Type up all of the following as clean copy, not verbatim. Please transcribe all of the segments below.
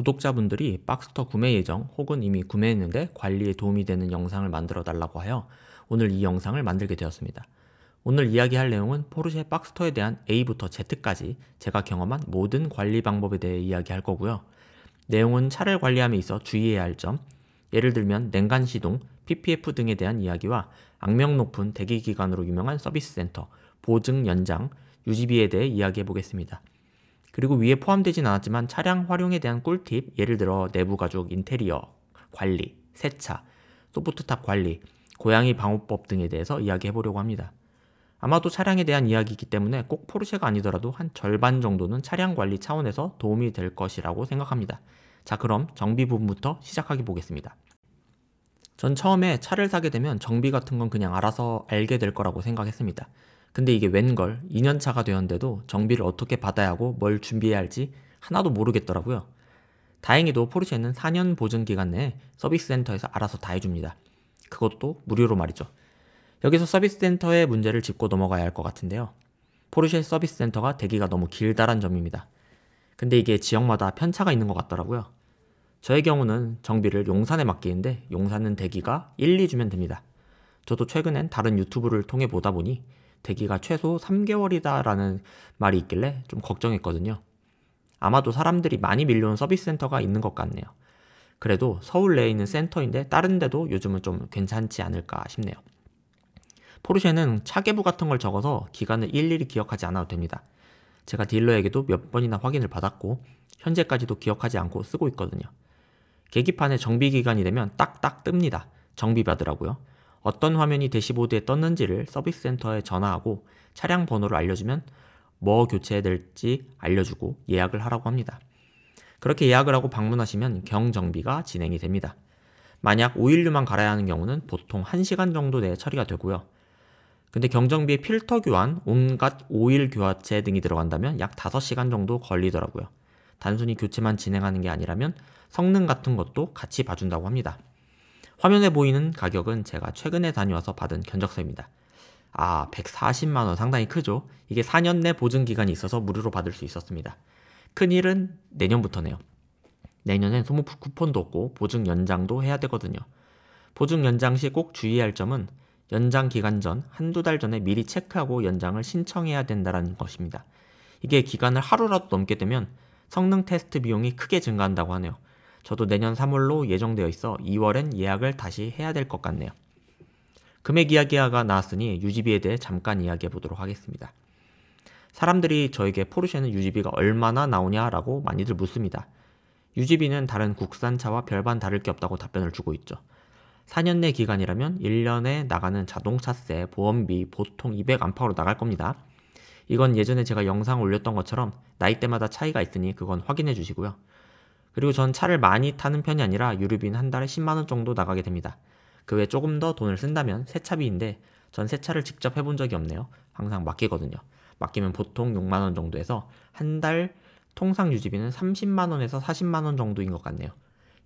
구독자분들이 박스터 구매 예정 혹은 이미 구매했는데 관리에 도움이 되는 영상을 만들어 달라고 하여 오늘 이 영상을 만들게 되었습니다. 오늘 이야기할 내용은 포르쉐 박스터에 대한 A부터 Z까지 제가 경험한 모든 관리 방법에 대해 이야기할 거고요. 내용은 차를 관리함에 있어 주의해야 할 점, 예를 들면 냉간 시동, PPF 등에 대한 이야기와 악명 높은 대기 기간으로 유명한 서비스 센터, 보증 연장, 유지비에 대해 이야기해 보겠습니다. 그리고 위에 포함되진 않았지만 차량 활용에 대한 꿀팁, 예를 들어 내부 가죽 인테리어 관리, 세차, 소프트탑 관리, 고양이 방호법 등에 대해서 이야기해 보려고 합니다. 아마도 차량에 대한 이야기이기 때문에 꼭 포르쉐가 아니더라도 한 절반 정도는 차량 관리 차원에서 도움이 될 것이라고 생각합니다. 자, 그럼 정비 부분부터 시작하게 보겠습니다. 전 처음에 차를 사게 되면 정비 같은 건 그냥 알아서 알게 될 거라고 생각했습니다. 근데 이게 웬걸 2년차가 되었는데도 정비를 어떻게 받아야 하고 뭘 준비해야 할지 하나도 모르겠더라고요. 다행히도 포르쉐는 4년 보증 기간 내에 서비스 센터에서 알아서 다 해줍니다. 그것도 무료로 말이죠. 여기서 서비스 센터의 문제를 짚고 넘어가야 할 것 같은데요. 포르쉐 서비스 센터가 대기가 너무 길다란 점입니다. 근데 이게 지역마다 편차가 있는 것 같더라고요. 저의 경우는 정비를 용산에 맡기는데 용산은 대기가 1, 2주면 됩니다. 저도 최근엔 다른 유튜브를 통해 보다 보니 대기가 최소 3개월이다 라는 말이 있길래 좀 걱정했거든요. 아마도 사람들이 많이 밀려온 서비스 센터가 있는 것 같네요. 그래도 서울 내에 있는 센터인데 다른 데도 요즘은 좀 괜찮지 않을까 싶네요. 포르쉐는 차계부 같은 걸 적어서 기간을 일일이 기억하지 않아도 됩니다. 제가 딜러에게도 몇 번이나 확인을 받았고 현재까지도 기억하지 않고 쓰고 있거든요. 계기판에 정비 기간이 되면 딱딱 뜹니다. 정비 받으라고요. 어떤 화면이 대시보드에 떴는지를 서비스 센터에 전화하고 차량 번호를 알려주면 뭐 교체해야 될지 알려주고 예약을 하라고 합니다. 그렇게 예약을 하고 방문하시면 경정비가 진행이 됩니다. 만약 오일류만 갈아야 하는 경우는 보통 1시간 정도 내에 처리가 되고요. 근데 경정비에 필터 교환, 온갖 오일 교체 등이 들어간다면 약 5시간 정도 걸리더라고요. 단순히 교체만 진행하는 게 아니라면 성능 같은 것도 같이 봐준다고 합니다. 화면에 보이는 가격은 제가 최근에 다녀와서 받은 견적서입니다. 140만원 상당히 크죠? 이게 4년 내 보증 기간이 있어서 무료로 받을 수 있었습니다. 큰일은 내년부터네요. 내년엔 소모품 쿠폰도 없고 보증 연장도 해야 되거든요. 보증 연장 시 꼭 주의해야 할 점은 연장 기간 전 한두 달 전에 미리 체크하고 연장을 신청해야 된다는 것입니다. 이게 기간을 하루라도 넘게 되면 성능 테스트 비용이 크게 증가한다고 하네요. 저도 내년 3월로 예정되어 있어 2월엔 예약을 다시 해야 될 것 같네요. 금액 이야기가 나왔으니 유지비에 대해 잠깐 이야기해 보도록 하겠습니다. 사람들이 저에게 포르쉐는 유지비가 얼마나 나오냐라고 많이들 묻습니다. 유지비는 다른 국산차와 별반 다를 게 없다고 답변을 주고 있죠. 4년 내 기간이라면 1년에 나가는 자동차세, 보험비 보통 200안팎으로 나갈 겁니다. 이건 예전에 제가 영상 올렸던 것처럼 나이대마다 차이가 있으니 그건 확인해 주시고요. 그리고 전 차를 많이 타는 편이 아니라 유류비는 한 달에 10만원 정도 나가게 됩니다. 그 외에 조금 더 돈을 쓴다면 세차비인데 전 세차를 직접 해본 적이 없네요. 항상 맡기거든요. 맡기면 보통 6만원 정도 해서 한 달 통상 유지비는 30만원에서 40만원 정도인 것 같네요.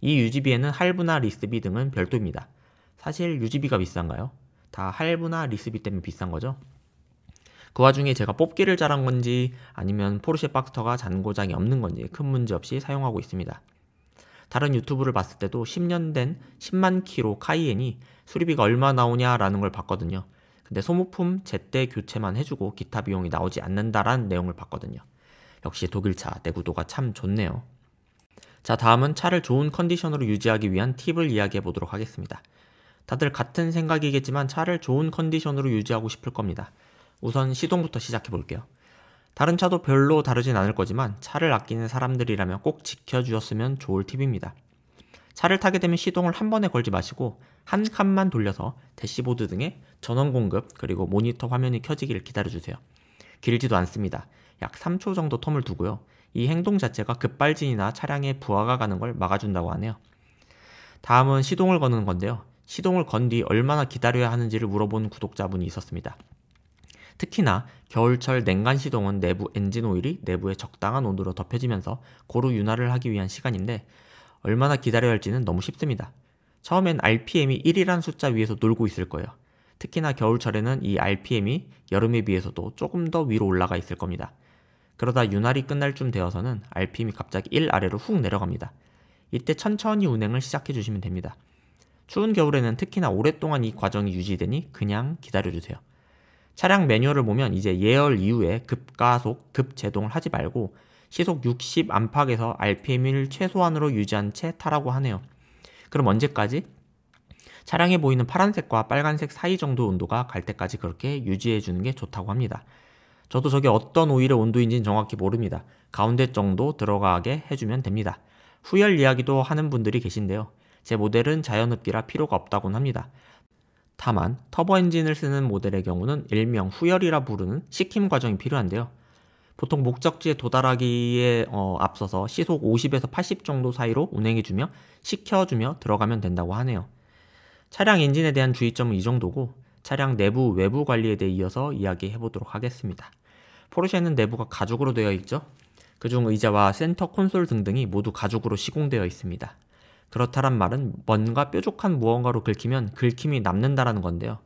이 유지비에는 할부나 리스비 등은 별도입니다. 사실 유지비가 비싼가요? 다 할부나 리스비 때문에 비싼 거죠? 그 와중에 제가 뽑기를 잘한 건지 아니면 포르쉐 박스터가 잔고장이 없는 건지 큰 문제 없이 사용하고 있습니다. 다른 유튜브를 봤을 때도 10년 된 10만 킬로 카이엔이 수리비가 얼마 나오냐라는 걸 봤거든요. 근데 소모품 제때 교체만 해주고 기타 비용이 나오지 않는다라는 내용을 봤거든요. 역시 독일차 내구도가 참 좋네요. 자, 다음은 차를 좋은 컨디션으로 유지하기 위한 팁을 이야기해 보도록 하겠습니다. 다들 같은 생각이겠지만 차를 좋은 컨디션으로 유지하고 싶을 겁니다. 우선 시동부터 시작해 볼게요. 다른 차도 별로 다르진 않을 거지만 차를 아끼는 사람들이라면 꼭 지켜주었으면 좋을 팁입니다. 차를 타게 되면 시동을 한 번에 걸지 마시고 한 칸만 돌려서 대시보드 등의 전원 공급 그리고 모니터 화면이 켜지기를 기다려주세요. 길지도 않습니다. 약 3초 정도 텀을 두고요. 이 행동 자체가 급발진이나 차량에 부하가 가는 걸 막아준다고 하네요. 다음은 시동을 거는 건데요. 시동을 건 뒤 얼마나 기다려야 하는지를 물어본 구독자분이 있었습니다. 특히나 겨울철 냉간 시동은 내부 엔진 오일이 내부에 적당한 온도로 덮여지면서 고루 윤활을 하기 위한 시간인데 얼마나 기다려야 할지는 너무 쉽습니다. 처음엔 RPM이 1이란 숫자 위에서 놀고 있을 거예요. 특히나 겨울철에는 이 RPM이 여름에 비해서도 조금 더 위로 올라가 있을 겁니다. 그러다 윤활이 끝날 쯤 되어서는 RPM이 갑자기 1 아래로 훅 내려갑니다. 이때 천천히 운행을 시작해 주시면 됩니다. 추운 겨울에는 특히나 오랫동안 이 과정이 유지되니 그냥 기다려주세요. 차량 매뉴얼을 보면 이제 예열 이후에 급가속, 급제동을 하지 말고 시속 60 안팎에서 RPM을 최소한으로 유지한 채 타라고 하네요. 그럼 언제까지? 차량에 보이는 파란색과 빨간색 사이 정도 온도가 갈 때까지 그렇게 유지해주는 게 좋다고 합니다. 저도 저게 어떤 오일의 온도인지는 정확히 모릅니다. 가운데 정도 들어가게 해주면 됩니다. 후열 이야기도 하는 분들이 계신데요. 제 모델은 자연흡기라 필요가 없다곤 합니다. 다만 터보 엔진을 쓰는 모델의 경우는 일명 후열이라 부르는 식힘 과정이 필요한데요. 보통 목적지에 도달하기에 앞서서 시속 50에서 80 정도 사이로 운행해주며 식혀주며 들어가면 된다고 하네요. 차량 엔진에 대한 주의점은 이 정도고 차량 내부 외부 관리에 대해 이어서 이야기해 보도록 하겠습니다. 포르쉐는 내부가 가죽으로 되어 있죠. 그중 의자와 센터 콘솔 등등이 모두 가죽으로 시공되어 있습니다. 그렇다란 말은 뭔가 뾰족한 무언가로 긁히면 긁힘이 남는다라는 건데요.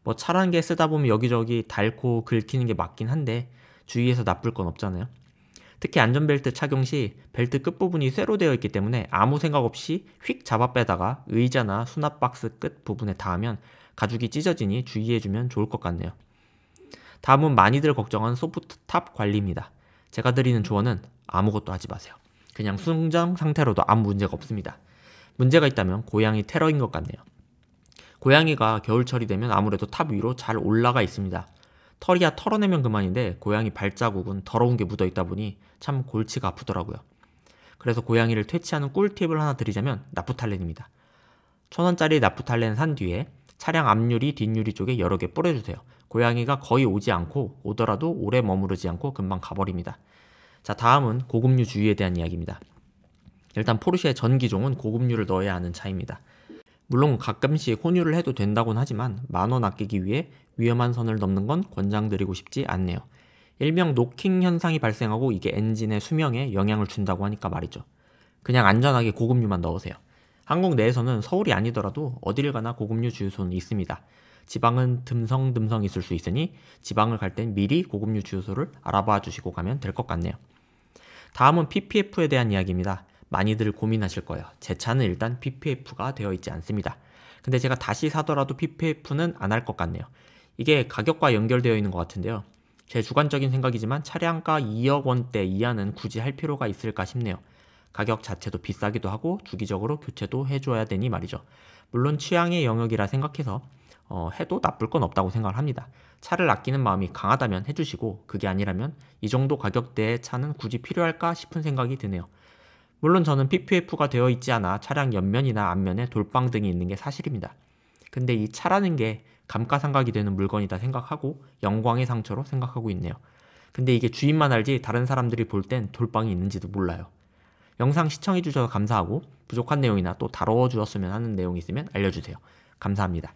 뭐 차라는 게 쓰다 보면 여기저기 닳고 긁히는 게 맞긴 한데 주의해서 나쁠 건 없잖아요. 특히 안전벨트 착용 시 벨트 끝부분이 쇠로 되어 있기 때문에 아무 생각 없이 휙 잡아 빼다가 의자나 수납박스 끝 부분에 닿으면 가죽이 찢어지니 주의해주면 좋을 것 같네요. 다음은 많이들 걱정하는 소프트탑 관리입니다. 제가 드리는 조언은 아무것도 하지 마세요. 그냥 순정 상태로도 아무 문제가 없습니다. 문제가 있다면 고양이 테러인 것 같네요. 고양이가 겨울철이 되면 아무래도 탑 위로 잘 올라가 있습니다. 털이야 털어내면 그만인데 고양이 발자국은 더러운 게 묻어 있다 보니 참 골치가 아프더라고요. 그래서 고양이를 퇴치하는 꿀팁을 하나 드리자면 나프탈렌입니다. 1,000원짜리 나프탈렌 산 뒤에 차량 앞유리 뒷유리 쪽에 여러 개 뿌려주세요. 고양이가 거의 오지 않고 오더라도 오래 머무르지 않고 금방 가버립니다. 자, 다음은 고급류 주의에 대한 이야기입니다. 일단 포르쉐의 전 기종은 고급류를 넣어야 하는 차입니다. 물론 가끔씩 혼유를 해도 된다곤 하지만 10,000원 아끼기 위해 위험한 선을 넘는 건 권장드리고 싶지 않네요. 일명 노킹 현상이 발생하고 이게 엔진의 수명에 영향을 준다고 하니까 말이죠. 그냥 안전하게 고급류만 넣으세요. 한국 내에서는 서울이 아니더라도 어딜 가나 고급류 주유소는 있습니다. 지방은 듬성듬성 있을 수 있으니 지방을 갈 땐 미리 고급류 주유소를 알아봐 주시고 가면 될 것 같네요. 다음은 PPF에 대한 이야기입니다. 많이들 고민하실 거예요. 제 차는 일단 PPF가 되어 있지 않습니다. 근데 제가 다시 사더라도 PPF는 안 할 것 같네요. 이게 가격과 연결되어 있는 것 같은데요. 제 주관적인 생각이지만 차량가 2억 원대 이하는 굳이 할 필요가 있을까 싶네요. 가격 자체도 비싸기도 하고 주기적으로 교체도 해줘야 되니 말이죠. 물론 취향의 영역이라 생각해서 해도 나쁠 건 없다고 생각을 합니다. 차를 아끼는 마음이 강하다면 해주시고 그게 아니라면 이 정도 가격대의 차는 굳이 필요할까 싶은 생각이 드네요. 물론 저는 PPF가 되어 있지 않아 차량 옆면이나 앞면에 돌방등이 있는 게 사실입니다. 근데 이 차라는 게 감가상각이 되는 물건이다 생각하고 영광의 상처로 생각하고 있네요. 근데 이게 주인만 알지 다른 사람들이 볼 땐 돌방이 있는지도 몰라요. 영상 시청해주셔서 감사하고 부족한 내용이나 또 다뤄주었으면 하는 내용이 있으면 알려주세요. 감사합니다.